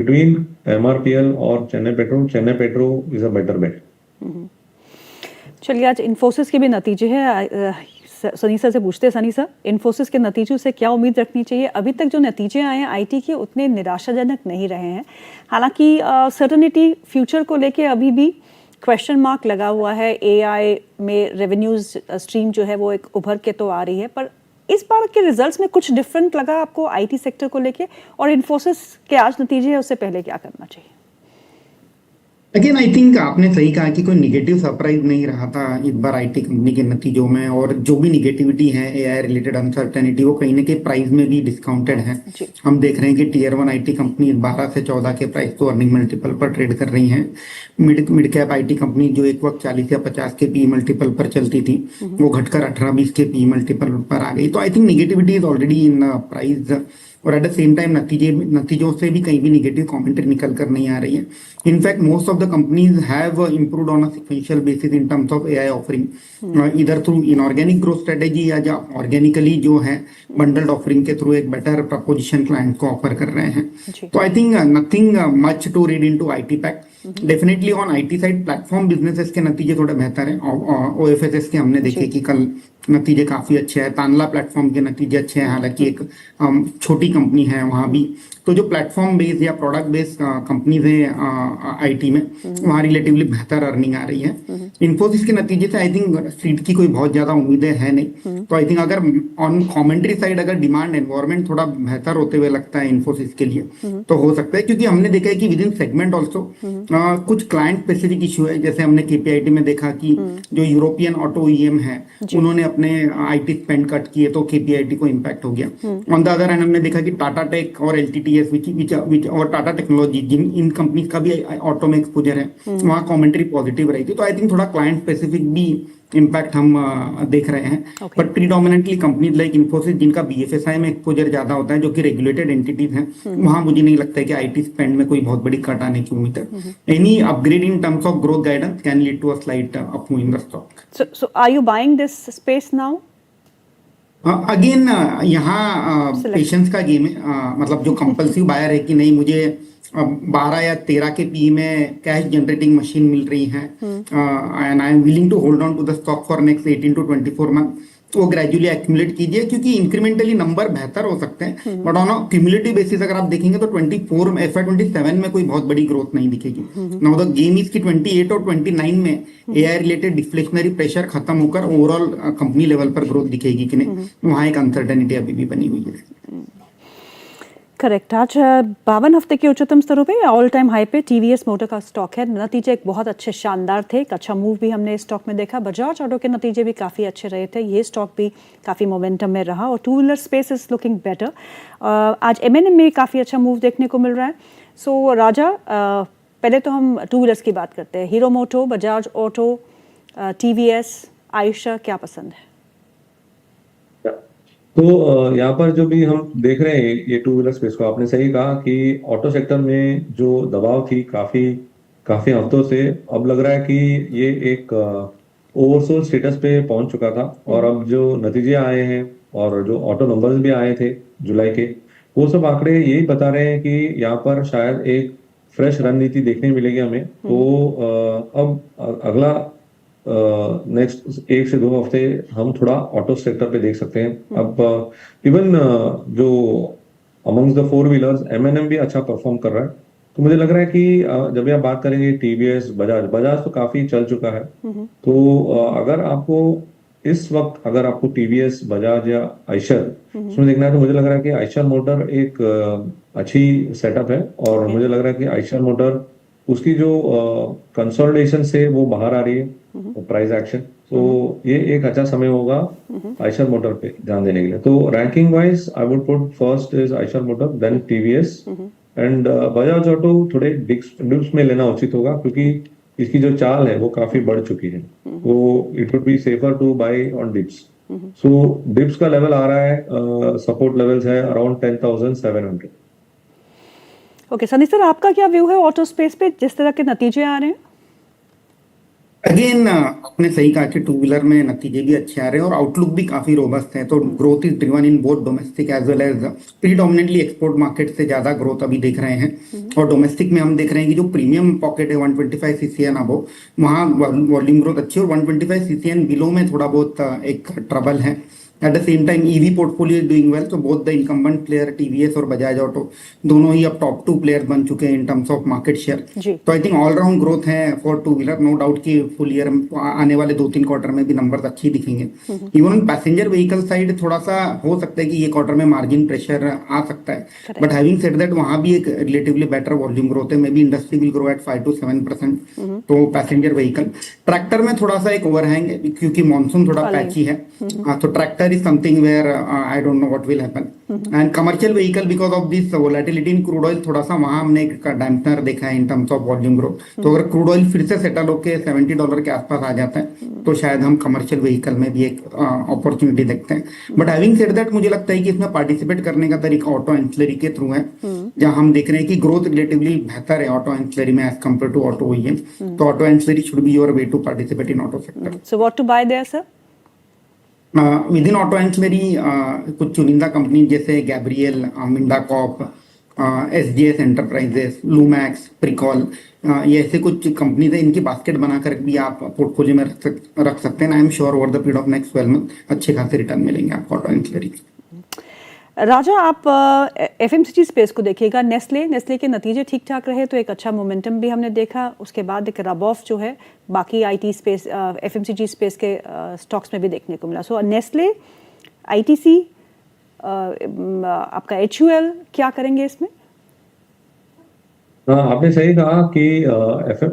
between MRPL और Chennai petro is a better bet. चलिए आज इन्फोसिस के भी नतीजे हैं। सनी सर से पूछते हैं, सनी सर इन्फोसिस के नतीजों से क्या उम्मीद रखनी चाहिए? अभी तक जो नतीजे आए हैं आईटी के उतने निराशाजनक नहीं रहे हैं। हालांकि सर्टेनिटी फ्यूचर को लेके अभी भी क्वेश्चन मार्क लगा हुआ है। एआई में रेवेन्यूज स्ट्रीम जो है वो एक उभर के तो आ रही है, पर इस बार के रिजल्ट्स में कुछ डिफरेंट लगा आपको आईटी सेक्टर को लेके? और इन्फोसिस के आज नतीजे है उससे पहले क्या करना चाहिए? अगेन आई थिंक आपने सही कहा कि कोई निगेटिव सरप्राइज नहीं रहा था इस बार आईटी कंपनी के नतीजों में। और जो भी निगेटिविटी है एआई रिलेटेड अनसर्टेनिटी वो कहीं ना कहीं प्राइस में भी डिस्काउंटेड है। हम देख रहे हैं कि टीयर 1 आईटी कंपनी 12 से 14 के प्राइस तो अर्निंग मल्टीपल पर ट्रेड कर रही हैं। मिड कैप आईटी कंपनी जो एक वक्त 40 या 50 के पी मल्टीपल पर चलती थी वो घटकर 18-20 के पी मल्टीपल पर आ गई। तो I think negativity is already in price. और एट द सेम टाइम नतीजों से भी कहीं भी निगेटिव कमेंट्री निकल कर नहीं आ रही है। In fact most of the companies have improved on a sequential basis in terms of AI offering, इधर थ्रू इनऑर्गेनिक ग्रोथ स्ट्रेटेजी या ऑर्गेनिकली जो है बंडल्ड ऑफरिंग के थ्रू एक बेटर प्रपोजिशन क्लाइंट को ऑफर कर रहे हैं। तो I think nothing much to read into IT pack. Definitely on IT side platform businesses के नतीजे थोड़े बेहतर हैं। ओएफएसएस के हमने देखे कि कल नतीजे काफी अच्छे हैं। तानला प्लेटफॉर्म के नतीजे अच्छे हैं, हालांकि एक छोटी कंपनी है वहां भी। तो जो प्लेटफॉर्म बेस्ड या प्रोडक्ट बेस्ड कंपनीज हैं आईटी में वहाँ रिलेटिवली बेहतर अर्निंग आ रही है। इन्फोसिस के नतीजे से आई थिंक स्ट्रीट की कोई बहुत ज्यादा उम्मीदें है नहीं। तो आई थिंक अगर ऑन कमेंट्री साइड अगर डिमांड एनवायरमेंट थोड़ा बेहतर होते हुए लगता है इन्फोसिस के लिए तो हो सकता है, क्योंकि हमने देखा है कि विद इन सेगमेंट ऑल्सो कुछ क्लाइंट स्पेसिफिक इशू है। जैसे हमने केपीआईटी में देखा कि जो यूरोपियन ऑटो ईएम है उन्होंने अपने आईटी स्पेंड कट किए तो केपीआईटी को इम्पैक्ट हो गया। ऑन द अदर हैंड हमने देखा कि टाटा टेक और एलटीटीएस और टाटा टेक्नोलॉजी जिन इन कंपनी का भी ऑटो में एक्सपोजर है वहाँ कमेंट्री पॉजिटिव रही थी। तो आई थिंक थोड़ा क्लाइंट स्पेसिफिक भी इम्पैक्ट हम देख रहे हैं। But predominantly companies like Infosys जिनका बीएफएसआई में एक्सपोजर ज्यादा होता है, जो कि रेगुलेटेड एंटिटीज हैं, वहां मुझे नहीं लगता है कि आईटी स्पेंड में कोई बहुत बड़ी कट आने की उम्मीद है। Any upgrade in terms of growth guidance can lead to a slight upmove in the stock. So are you buying this space now? Again यहाँ पेशेंस का गेम है। मतलब जो कंपल्सिव बायर है कि नहीं मुझे 12 या 13 के पी में कैश जनरेटिंग मशीन मिल रही है and I am willing to hold on to the stock for next 18 to 24 month, वो ग्रेजुअली एक्यूमुलेट कीजिए, क्योंकि इंक्रीमेंटली नंबर बेहतर हो सकते हैं but on a cumulative basis अगर आप देखेंगे तो 24 FY27 में कोई बहुत बड़ी ग्रोथ नहीं दिखेगी। नाउ द गेम इज की 28 और 29 में एआई रिलेटेड डिफ्लेशनरी प्रेशर खत्म होकर ओवरऑल कंपनी लेवल पर ग्रोथ दिखेगी कि नहीं, वहां एक अनसर्टेनिटी अभी भी बनी हुई है। करेक्ट। आज 52 हफ्ते के उच्चतम स्तरों पे ऑल टाइम हाई पे टीवीएस मोटर का स्टॉक है। नतीजे एक बहुत अच्छे शानदार थे, एक अच्छा मूव भी हमने इस स्टॉक में देखा। बजाज ऑटो के नतीजे भी काफ़ी अच्छे रहे थे, ये स्टॉक भी काफ़ी मोमेंटम में रहा और two wheeler space is looking better. आज एमएनएम में काफ़ी अच्छा मूव देखने को मिल रहा है। सो राजा, पहले तो हम टू व्हीलर्स की बात करते हैं। हीरो मोटो, बजाज ऑटो, टीवीएस, आयशर, क्या पसंद है? तो यहाँ पर जो भी हम देख रहे हैं ये टू व्हीलर स्पेस को, आपने सही कहा कि ऑटो सेक्टर में जो दबाव थी काफी हफ्तों से, अब लग रहा है कि ये एक ओवरसोल्ड स्टेटस पे पहुंच चुका था। और अब जो नतीजे आए हैं और जो ऑटो नंबर्स भी आए थे जुलाई के, वो सब आंकड़े यही बता रहे हैं कि यहाँ पर शायद एक फ्रेश रणनीति देखने मिलेगी हमें। तो अब अगला नेक्स्ट 1 से 2 हफ्ते हम थोड़ा ऑटो सेक्टर पे देख सकते हैं। अब इवन जो amongst the four wheelers MNM भी अच्छा परफॉर्म कर रहा है। तो मुझे लग रहा है कि जब भी आप बात करेंगे टीवीएस, बजाज तो काफी चल चुका है। तो अगर आपको इस वक्त अगर आपको टीवीएस, बजाज या आयशर उसमें देखना है तो मुझे लग रहा है कि आयशर मोटर एक अच्छी सेटअप है। और मुझे लग रहा है कि आयशर मोटर उसकी जो कंसोलिडेशन से वो बाहर आ रही है प्राइस एक्शन। तो ये एक अच्छा समय होगा आयशर मोटर पे ध्यान देने के लिए। तो ranking wise I would put first is Eicher Motor, then TVS and Bajaj Auto थोड़े डिप्स में लेना उचित होगा, क्योंकि इसकी जो चाल है वो काफी बढ़ चुकी है। तो it would be safer to buy on dips. So dips का लेवल आ रहा है, सपोर्ट लेवल्स है अराउंड 10,700। ओके सनी सर, आपका क्या व्यू है ऑटो स्पेस पे जिस तरह के नतीजे आ रहे हैं? अगेन आपने सही कहा कि टू व्हीलर में नतीजे भी अच्छे आ रहे हैं और आउटलुक भी काफी रोबस्ट है, तो growth is driven in both domestic as well as predominantly export market से ज्यादा ग्रोथ अभी देख रहे हैं। और डोमेस्टिक में हम देख रहे हैं कि जो प्रीमियम पॉकेट है 125 सीसी एंड अबो, वहाँ वॉल्यूम ग्रोथ अच्छी है, और 125 सीसी एंड बिलो में थोड़ा बहुत एक ट्रबल है। At the same time EV portfolio is doing well, तो both the incumbent player TVS और बजाज ऑटो दोनों ही अब टॉप टू प्लेयर बन चुके हैं in terms of market share. जी। तो आई थिंक ऑलराउंड ग्रोथ है for two wheeler, no doubt कि फुल ईयर आने वाले 2-3 क्वार्टर में भी नंबर्स अच्छी दिखेंगे। इवन पैसेंजर व्हीकल साइड थोड़ा सा हो सकता है कि ये क्वार्टर में मार्जिन प्रेशर आ सकता है, Correct. But having said that वहां भी एक रिलेटिवली बेटर वॉल्यूम ग्रोथ है, may be industry will grow at 5 to 7%। तो पैसेंजर व्हीकल, ट्रैक्टर में थोड़ा सा एक ओवरहैंग है क्योंकि मानसून थोड़ा Falling. पैची है। तो tractor is something where I don't know what will happen. And commercial vehicle because of this volatility in crude oil, थोड़ा सा वहां हमने एक डैम्पनर देखा है in terms of volume growth. तो अगर क्रूड ऑयल फिर से सेटल होकर $70 के आसपास आ जाता है तो शायद हम कमर्शियल व्हीकल में भी एक अपॉर्चुनिटी देखते हैं। बट हैविंग सेड दैट मुझे लगता है कि इसमें पार्टिसिपेट करने का तरीका ऑटो एंसिलरी के थ्रू है, जहां हम देख रहे हैं कि ग्रोथ रिलेटिवली बेहतर है ऑटो एंसिलरी में as compare to auto OEM. तो auto ancillary should be your way to participate in auto sector. So what to buy there, sir? Within auto ancillary कुछ चुनिंदा कंपनी जैसे Gabriel, Minda Corp, SGS enterprises, Lumax, Pricol, ये ऐसे कुछ companies है, इनकी basket बनाकर भी आप पोर्टफोलियो में रख सकते हैं। आई am sure over the period of next 12 month अच्छे खासे रिटर्न मिलेंगे आपको ऑटो एंसिलरी। राजा, आप एफएमसीजी स्पेस को देखिएगा। नेस्ले के नतीजे ठीक ठाक रहे तो एक अच्छा मोमेंटम भी हमने देखा, उसके बाद एक रब ऑफ जो है बाकी आईटी स्पेस एफएमसीजी स्पेस के स्टॉक्स में भी देखने को मिला। सो नेस्ले, आईटीसी, आपका एचयूएल, क्या करेंगे इसमें? हाँ, आपने सही कहा कि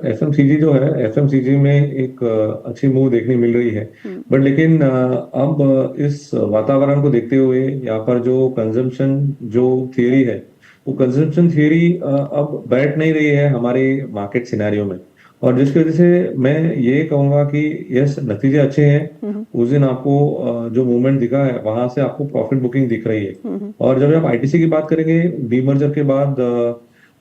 एफएमसीजी जो है, एफएमसीजी में एक अच्छी मूव देखने मिल रही है। बट लेकिन अब इस वातावरण को देखते हुए यहाँ पर जो कंजम्पशन जो थियरी है, वो कंजम्पशन थियरी अब बैठ नहीं रही है हमारे मार्केट सिनेरियो में, और जिसकी वजह से मैं ये कहूंगा कि यस, नतीजे अच्छे हैं। उस दिन आपको जो मूवमेंट दिखा है वहां से आपको प्रॉफिट बुकिंग दिख रही है। और जब आप आईटीसी की बात करेंगे, डीमर्जर के बाद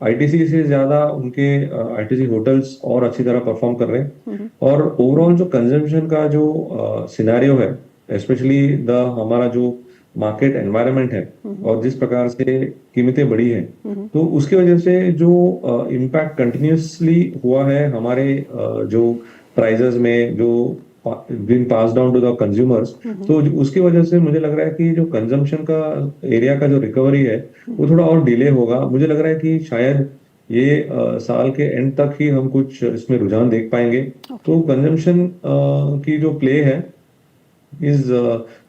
आईटीसी से ज्यादा उनके आईटीसी होटल्स और अच्छी तरह परफॉर्म कर रहे हैं। और ओवरऑल जो कंजम्पशन का जो सिनेरियो है, स्पेशली द हमारा जो मार्केट एनवायरनमेंट है और जिस प्रकार से कीमतें बढ़ी है, तो उसकी वजह से जो इम्पैक्ट कंटिन्यूसली हुआ है हमारे जो प्राइजेस में, जो being pass down to the consumers, तो उसकी वजह से मुझे लग रहा है कि जो कंजम्पशन का एरिया का जो रिकवरी है वो थोड़ा और डिले होगा। मुझे लग रहा है कि शायद ये साल के एंड तक ही हम कुछ इसमें रुझान देख पाएंगे। तो कंजम्पशन की जो प्ले है इज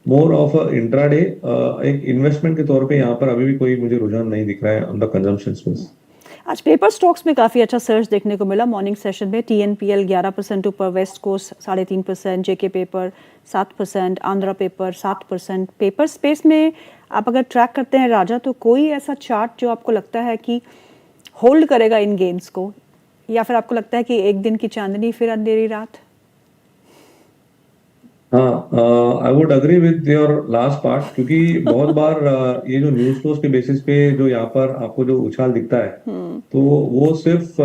मोर ऑफ इंट्राडे, एक इन्वेस्टमेंट के तौर पे यहाँ पर अभी भी कोई मुझे रुझान नहीं दिख रहा है ऑन द कंजम्पशन स्पेस। आज पेपर स्टॉक्स में काफ़ी अच्छा सर्च देखने को मिला मॉर्निंग सेशन में। टीएनपीएल 11% ऊपर, west coast 3.5%, JK paper 7%, Andhra paper 7%। Paper space में आप अगर ट्रैक करते हैं राजा, तो कोई ऐसा चार्ट जो आपको लगता है कि होल्ड करेगा इन गेन्स को, या फिर आपको लगता है कि एक दिन की चांदनी फिर अंधेरी रात? हाँ, I would agree with your last part, क्योंकि बहुत बार ये जो न्यूज फ्लोज के बेसिस पे जो यहाँ पर आपको जो उछाल दिखता है, तो वो सिर्फ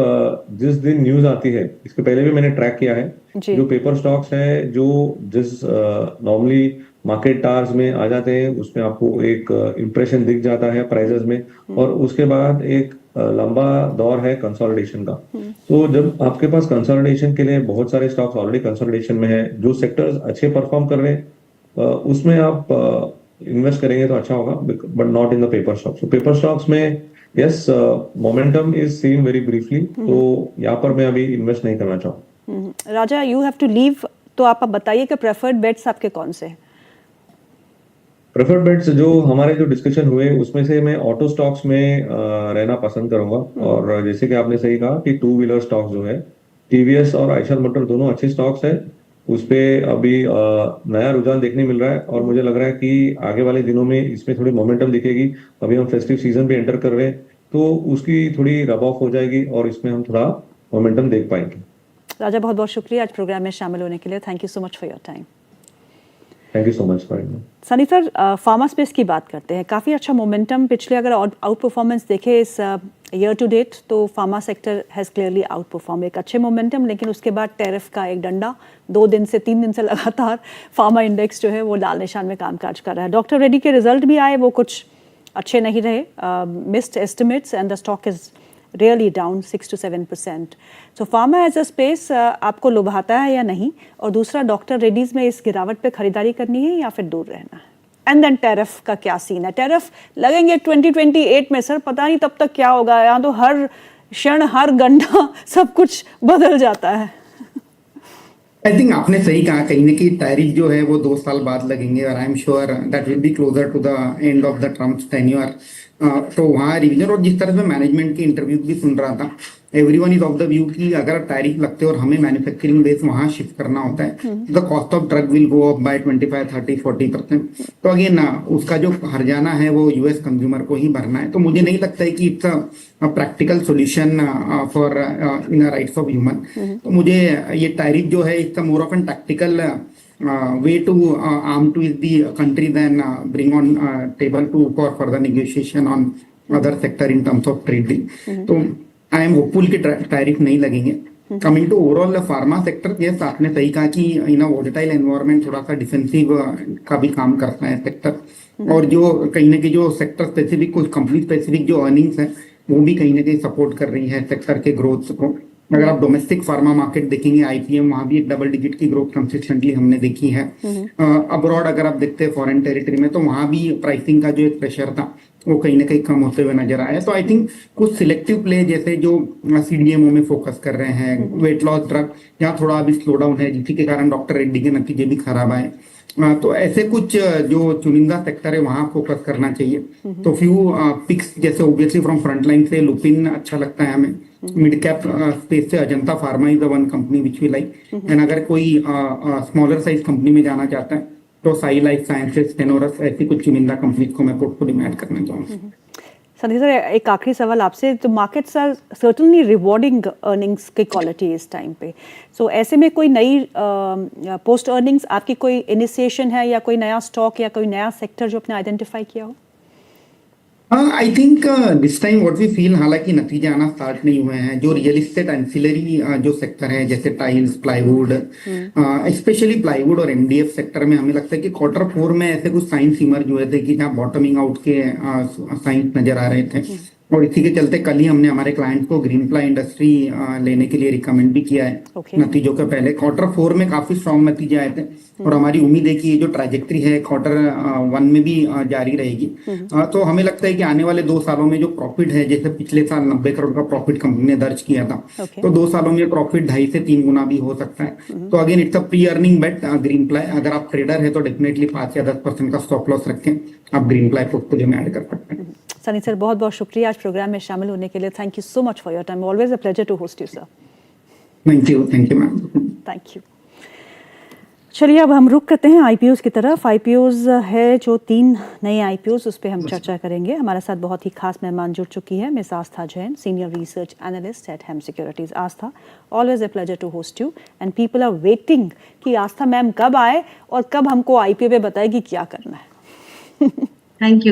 जिस दिन न्यूज आती है, इसके पहले भी मैंने ट्रैक किया है, जी। जो पेपर स्टॉक्स है जो जिस नॉर्मली मार्केट टार्स में आ जाते हैं, उसमें आपको एक इम्प्रेशन दिख जाता है प्राइजेस में, और उसके बाद एक लंबा दौर है कंसोलिडेशन का। तो जब आपके पास कंसोलिडेशन के लिए बहुत सारे स्टॉक्स ऑलरेडी कंसोलिडेशन में है, जो सेक्टर्स अच्छे परफॉर्म कर रहे हैं, उसमें आप इन्वेस्ट करेंगे तो अच्छा होगा, but not in the paper stocks. तो पेपर स्टॉक्स में yes, momentum is seen very briefly, तो यहाँ पर मैं अभी इन्वेस्ट नहीं करना चाहूँ। राजा, यू हैव टू लीव, तो आप बताइए कि प्रेफर्ड बेट्स आपके कौन से हैं? प्रेफर्ड बेट्स जो हमारे जो डिस्कशन हुए उसमें से मैं ऑटो स्टॉक्स में रहना पसंद करूंगा। और जैसे कि आपने सही कहा कि टू व्हीलर स्टॉक्स जो है, टीवीएस और आयशर मोटर दोनों अच्छे स्टॉक्स है, उस पे अभी नया रुझान देखने मिल रहा है, और मुझे लग रहा है कि आगे वाले दिनों में इसमें थोड़ी मोमेंटम दिखेगी। अभी हम फेस्टिव सीजन पे एंटर कर रहे हैं, तो उसकी थोड़ी रब ऑफ हो जाएगी और इसमें हम थोड़ा मोमेंटम देख पाएंगे। राजा, बहुत बहुत शुक्रिया आज प्रोग्राम में शामिल होने के लिए। Thank you so much for your time. Thank you so much for it. Sunny sir, pharma space की बात करते हैं। काफ़ी अच्छा मोमेंटम पिछले, अगर आउट परफॉर्मेंस देखे इस ईयर टू डेट तो pharma sector has clearly out perform, एक अच्छे मोमेंटम, लेकिन उसके बाद टैरिफ का एक डंडा 2 दिन से 3 दिन से लगातार फार्मा इंडेक्स जो है वो लाल निशान में कामकाज कर रहा है। डॉक्टर रेड्डी के रिजल्ट भी आए, वो कुछ अच्छे नहीं रहे, missed estimates and the stock is really down 6 to 7%। So pharma as a space आपको लुभाता है या नहीं, और दूसरा डॉक्टर रेड्डीज में इस गिरावट पे खरीदारी करनी है या फिर दूर रहना है? एंड देन टैरिफ का क्या सीन है? टैरिफ लगेंगे 2028 में सर, पता नहीं तब तक क्या होगा। यहाँ तो हर क्षण हर घंटा सब कुछ बदल जाता है। आई थिंक आपने सही कहा, कहीं ना कहीं टैरिफ जो है वो 2 साल बाद लगेंगे, और I am sure that will be closer to the end of the Trump's tenure. तो वहाँ रिविजन, और जिस तरह से मैनेजमेंट के इंटरव्यू भी सुन रहा था, everyone is of the view कि अगर टैरिफ लगते और हमें मैन्युफैक्चरिंग बेस वहाँ शिफ्ट करना होता है, the cost of drug will go up by 25, 30, 40%। तो अगेन उसका जो हर्जाना है वो यूएस कंज्यूमर को ही भरना है। तो मुझे नहीं लगता है कि it's a practical solution for in rights of human. तो मुझे ये टैरिफ जो है it's more of an tactical way to arm twist the country than bring on table to for further negotiation on other sector in terms of trade deal. तो I am hopeful कि tariff नहीं लगेंगे। Coming to overall pharma sector, yes आपने सही कहा कि इन अ volatile environment थोड़ा सा डिफेंसिव का भी काम करता है सेक्टर, और जो कहीं ना कहीं जो सेक्टर स्पेसिफिक कुछ कंपनी स्पेसिफिक जो अर्निंग्स है वो भी कहीं ना कहीं सपोर्ट कर रही है सेक्टर के ग्रोथ को। अगर आप डोमेस्टिक फार्मा मार्केट देखेंगे आईपीएम, वहाँ भी एक डबल डिजिट की ग्रोथ कंसिस्टेंटली हमने देखी है। अब्रॉड अगर आप देखते हैं फॉरेन टेरिटरी में, तो वहाँ भी प्राइसिंग का जो एक प्रेशर था वो कहीं ना कहीं कम होते हुए नजर आया। तो आई थिंक कुछ सिलेक्टिव प्ले जैसे जो सीडीएमओ में फोकस कर रहे हैं, वेट लॉस ड्रग, यहाँ थोड़ा अभी स्लो डाउन है जिसी के कारण डॉक्टर रेड्डी के नतीजे भी खराब आए। तो ऐसे कुछ जो चुनिंदा सेक्टर है वहाँ फोकस करना चाहिए। तो फ्यू पिक्स जैसे ऑब्वियसली फ्रॉम फ्रंटलाइन से लुपिन अच्छा लगता है हमें, मिड कैप स्पेस से Ajanta pharma is the one company which we like, and अगर कोई स्मॉलर साइज कंपनी में जाना चाहता है तो साई लाइफ साइंसेस, टेनोरस, ऐसी कुछ चुनिंदा कंपनीज को मैं पोर्टफोलियो में ऐड करना चाहूँगा। संदीप सर, एक आखिरी सवाल आपसे, तो markets are certainly rewarding earnings की क्वालिटी इस टाइम पे, सो ऐसे में कोई नई पोस्ट अर्निंग्स आपकी कोई इनिशिएशन है या कोई नया स्टॉक या कोई नया सेक्टर जो आपने आइडेंटिफाई किया हो? I think this time what we feel, हालांकि नतीजे आना स्टार्ट नहीं हुए हैं, जो रियल एस्टेट एंसिलरी जो सेक्टर है जैसे टाइल्स, प्लाईवुड, स्पेशली प्लाईवुड और एमडीएफ सेक्टर में हमें लगता है कि Q4 में ऐसे कुछ साइंस इमर्ज हुए थे कि जहाँ बॉटमिंग आउट के साइंस नजर आ रहे थे, और इसी के चलते कल ही हमने हमारे क्लाइंट को ग्रीन प्लाई इंडस्ट्री लेने के लिए रिकमेंड भी किया है। नतीजों के पहले Q4 में काफी स्ट्रॉन्ग नतीजे आए थे, और हमारी उम्मीद है कि ये जो ट्रैजेक्टरी है Q1 में भी जारी रहेगी। तो हमें लगता है कि आने वाले 2 सालों में जो प्रॉफिट है, जैसे पिछले साल 90 करोड़ का प्रॉफिट कंपनी ने दर्ज किया था, तो 2 सालों में प्रॉफिट 2.5 से 3 गुना भी हो सकता है। तो again it's a pre earning bet Greenply. अगर आप ट्रेडर है तो डेफिनेटली 5 या 10% का स्टॉप लॉस रखें, आप ग्रीन प्लाई पोर्टफोलियो में ऐड कर सकते हैं। सनी सर, बहुत बहुत शुक्रिया आज प्रोग्राम में शामिल होने के लिए। Thank you so much for your time, always a pleasure to host you sir. Thank you ma'am. Thank you. चलिए अब हम रुक करते हैं आईपीओज की तरफ। आईपीओज है जो 3 नए आईपीओज, उस पर हम चर्चा करेंगे। हमारे साथ बहुत ही खास मेहमान जुड़ चुकी है, Miss Aastha Jain, senior research analyst at Hem securities. Aastha, always a pleasure to host you, and people are waiting कि आस्था मैम कब आए और कब हमको आईपीओ पे बताएगी क्या करना है। Thank you.